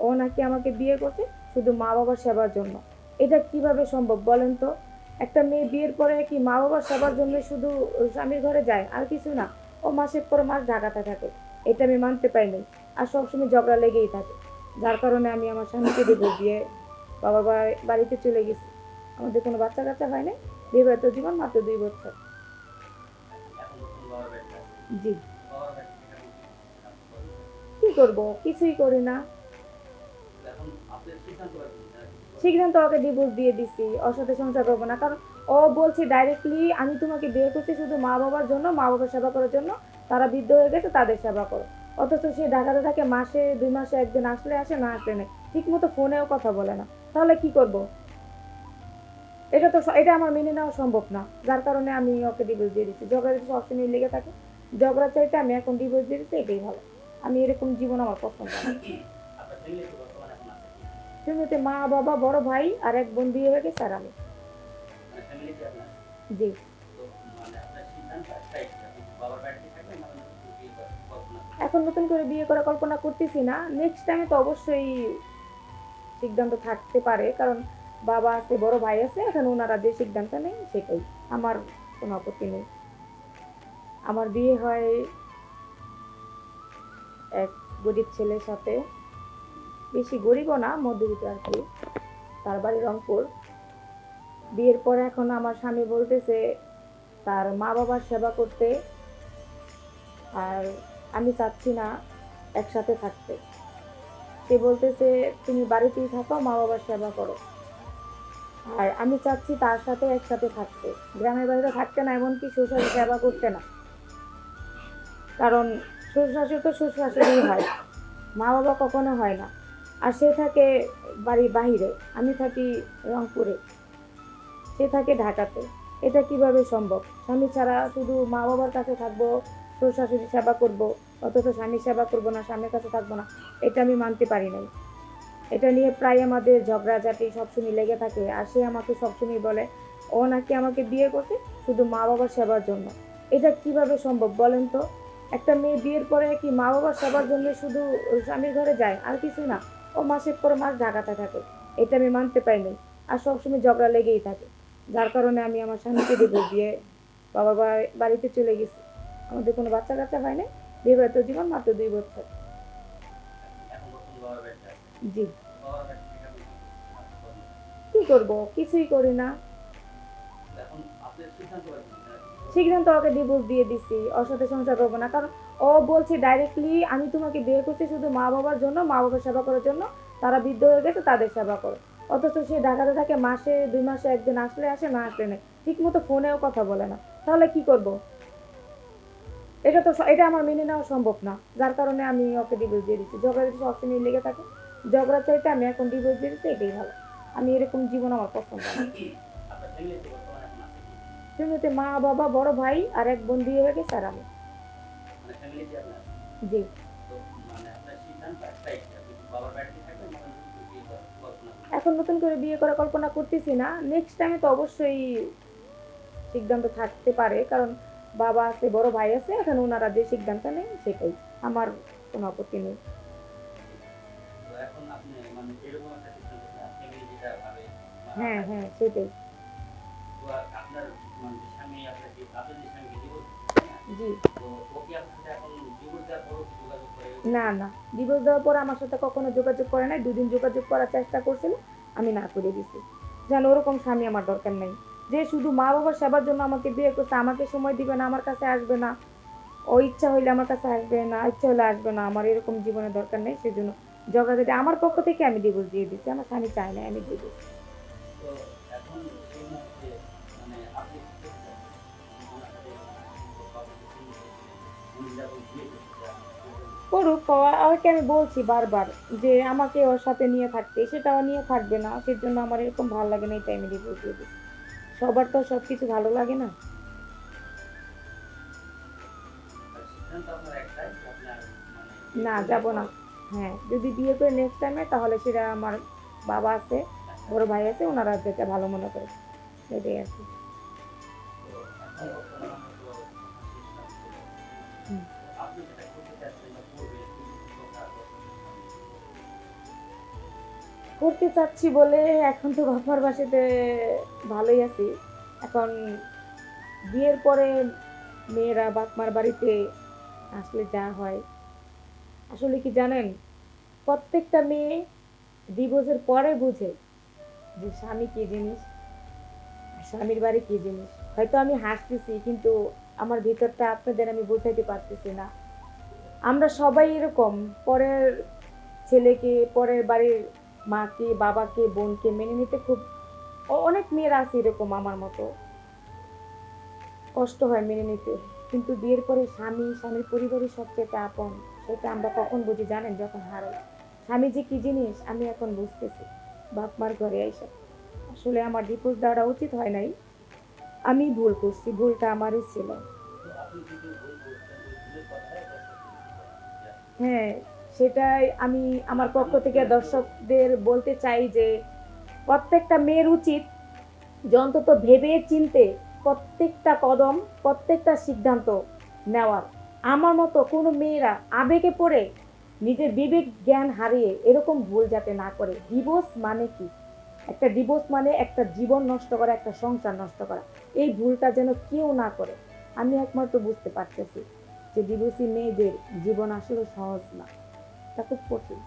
ও নাকি আমাকে বিয়ে করছে শুধু মা বাবার সেবার জন্য। এটা কিভাবে সম্ভব বলেন তো? একটা মেয়ে বিয়ের পরে কি মা বাবার সেবার জন্য শুধু স্বামীর ঘরে যায় আর কিছু না? ও মাসের পর মাস ঢাকাতে থাকে। এটা আমি মানতে পারি নাই। আর সবসময় ঝগড়া লেগেই থাকে। যার কারণে আমি আমার স্বামীকে ডিভোর্স দিয়ে বাবার বাড়িতে চলে গেছি। আমাদের কোনো বাচ্চা কাচ্চা হয় নাই। বিবাহিত জীবন মাত্র 2 বছর। জি। কি করব? কিছুই করি না। সিদ্ধান্ত ওকে ডিভোর্স দিয়ে দিছি। ওর সাথে সংসার করব না। কারণ ও বলছে ডাইরেক্টলি আমি তোমাকে বিয়ে করছি শুধু মা বাবার জন্য, মা বাবার সেবা করার জন্য। তারা বৃদ্ধ হয়ে গেছে তাদের সেবা করো। অথচ সে ঢাকাতে থাকে মাসে 2 মাসে একদিন আসলে আসে না আসলে নেই। ঠিক মতো ফোনেও কথা বলে না। তাহলে কি করব? এটা আমার মেনে নেওয়া সম্ভব না। যার কারণে আমি ওকে ডিভোর্স দিয়ে দিচ্ছি। ঝগড়া যদি সবসময় লেগে থাকে, ঝগড়া চাইতে আমি এখন ডিভোর্স দিয়ে দিচ্ছি এটাই ভালো। আমি এরকম জীবন আমার পছন্দ না। ফ্যামিলিতে মা বাবা বড় ভাই আর এক বোন বিয়ে হয়ে গেছে আর আমি। জি। এখন নতুন করে বিয়ে করার কল্পনা করতেছি না। নেক্সট টাইমে তো অবশ্যই সিদ্ধান্ত থাকতে পারে। কারণ বাবা আছে, বড় ভাই আছে। এখন ওনারা যে সিদ্ধান্ত নেই সেটাই। আমার কোনো আপত্তি নেই। আমার বিয়ে হয় এক গরিব ছেলের সাথে। বেশি গরিবও না, মধ্যবিত্ত আর কি। তার বাড়ি রংপুর। বিয়ের পর এখন আমার স্বামী বলতেছে তার মা বাবার সেবা করতে। আর আমি চাচ্ছি না একসাথে থাকতে। সে বলতেছে তুমি বাড়িতেই থাকো, মা বাবার সেবা করো। আর আমি চাচ্ছি তার সাথে একসাথে থাকতে। গ্রামের বাড়িতে থাকতে না, এমনকি শ্বশুর সেবা করতে না। কারণ শ্বশুর শাশুড়ি তো শ্বশুর শাশুড়ি হয়, মা বাবা কখনো হয় না। আর সে থাকে বাড়ির বাহিরে, আমি থাকি রংপুরে, সে থাকে ঢাকাতে। এটা কিভাবে সম্ভব? স্বামী ছাড়া শুধু মা বাবার কাছে থাকবো, শ্বশুর শাশুড়ি সেবা করব, অথচ স্বামীর সেবা করবো না, স্বামীর কাছে থাকবো না। এটা আমি মানতে পারি নাই। এটা নিয়ে প্রায় আমাদের ঝগড়াঝাটি সবসময় লেগে থাকে। আর সে আমাকে সবসময় বলে ও নাকি আমাকে বিয়ে করছে শুধু মা বাবার সেবার জন্য। এটা কিভাবে সম্ভব বলেন তো? একটা মেয়ে বিয়ের পরে কি মা বাবার সেবার জন্য শুধু স্বামীর ঘরে যায় আর কিছু না? ও মাসের পর মাস ঢাকাতে থাকে। এটা আমি মানতে পারি নাই। আর সবসময় ঝগড়া লেগেই থাকে। যার কারণে আমি আমার স্বামীকে ডিভোর্স দিয়ে বাবার বাড়িতে চলে গেছি। আমাদের কোনো বাচ্চা কাচ্চা হয় নাই। বিবাহিত জীবন মাত্র 2 বছর। জি। কি করব? কিছুই করি না। সিদ্ধান্ত ওকে ডিভোর্স দিয়ে দিছি। ওর সাথে সংসার করব না। কারণ ও বলছে ডাইরেক্টলি আমি তোমাকে বিয়ে করছি শুধু মা বাবার জন্য, মা বাবার সেবা করার জন্য। তারা বৃদ্ধ হয়ে গেছে তাদের সেবা করো। অথচ সে ঢাকাতে থাকে মাসে 2 মাসে একদিন আসলে আসে না আসলে নেই। ঠিক মতো ফোনেও কথা বলে না। তাহলে কি করব? এটা আমার মেনে নেওয়া সম্ভব না। যার কারণে আমি ওকে ডিভোর্স দিয়ে দিচ্ছি। ঝগড়া যদি সবসময় লেগে থাকে, ঝগড়া চাইতে আমি এখন ডিভোর্স দিয়ে দিচ্ছি এটাই ভালো। আমি এরকম জীবন আমার পছন্দ না। ফ্যামিলিতে মা বাবা বড় ভাই আর এক বোন বিয়ে হয়ে গেছে আর আমি। জি। এখন নতুন করে বিয়ে করার কল্পনা করতেছি না। নেক্সট টাইমে তো অবশ্যই সিদ্ধান্ত থাকতে পারে। কারণ বাবা আছে, বড় ভাই আছে। এখন ওনারা যে সিদ্ধান্ত নেই সেটাই। আমার কোনো আপত্তি নেই। হ্যাঁ, হ্যাঁ, সেটাই। জি। না, না। ডিভোর্স দেওয়ার পর আমার সাথে কখনো যোগাযোগ করে নাই। ২ দিন যোগাযোগ করার চেষ্টা করছিল। আমি না করে দিছি। যেন ওরকম স্বামী আমার দরকার নাই। যে শুধু মা-বাবার সেবার জন্য আমাকে বিয়ে করছে, আমাকে সময় দিবে না, আমার কাছে আসবে না। ও ইচ্ছা হইলে আমার কাছে আসবে না, ইচ্ছা হলে আসবে না। আমার এরকম জীবনের দরকার নেই। সেজন্য ঝগড়াঝাটি আমার পক্ষ থেকে আমি ডিভোর্স দিয়ে দিছি। আমার স্বামী চায় নাই আমি দিয়ে দিছি। করুক, ওকে আমি বলছি বারবার যে আমাকে ওর সাথে নিয়ে থাকতে। সেটা ও নিয়ে থাকবে না। সেজন্য আমার এরকম ভাল লাগে না, এই টাইমে ডিভোর্স দিয়ে দিছি। সবার তো সবকিছু ভালো লাগে না। না, যাব না। হ্যাঁ, যদি বিয়ে করে নেক্সট টাইমে তাহলে সেটা আমার বাবা আছে, বড় ভাই আছে, ওনারা যেটা ভালো মনে করে সেটাই আর কি। হুম। করতে চাচ্ছি বলে এখন তো বাবার বাসাতে ভালোই আছি। এখন বিয়ের পরে মেয়েরা বাপ মার বাড়িতে আসলে যা হয়, আসলে কি জানেন, প্রত্যেকটা মেয়ে ডিভোর্সের পরে বুঝে যে স্বামী কি জিনিস, আর স্বামীর বাড়ি কি জিনিস। হয়তো আমি হাসতেছি, কিন্তু আমার ভিতরটা আপনাদের আমি বোঝাইতে পারতেছি না। আমরা সবাই এরকম, পরের ছেলেকে, পরের বাড়ির মাকে, বাবাকে, বোনকে মেনে নিতে খুব, অনেক মেয়েরা আছে এরকম আমার মতো, কষ্ট হয় মেনে নিতে। কিন্তু বিয়ের পরে স্বামী, স্বামীর পরিবারই সবচেয়ে আপন। সেটা আমরা কখন বুঝি জানেন? যখন হারাই। স্বামী যে কি জিনিস আমি এখন বুঝতেছি বাপ মার ঘরে আইসা। আসলে আমার ডিভোর্স দেওয়াটা উচিত হয় নাই, আমি ভুল করছি, ভুলটা আমারই ছিল। হ্যাঁ, সেটাই আমি আমার পক্ষ থেকে দর্শকদের বলতে চাই যে প্রত্যেকটা মেয়ের উচিত যে অন্তত ভেবে চিনতে প্রত্যেকটা কদম, প্রত্যেকটা সিদ্ধান্ত নেওয়ার। আমার মতো কোনো মেয়েরা আবেগে পড়ে নিজের বিবেক জ্ঞান হারিয়ে এরকম ভুল যাতে না করে। ডিভোর্স মানে কি? একটা ডিভোর্স মানে একটা জীবন নষ্ট করা, একটা সংসার নষ্ট করা। এই ভুলটা যেন কেউ না করে। আমি একমাত্র বুঝতে পারতেছি যে ডিভোর্সি মেয়েদের জীবন আসলে সহজ না, এটা খুব কঠিন।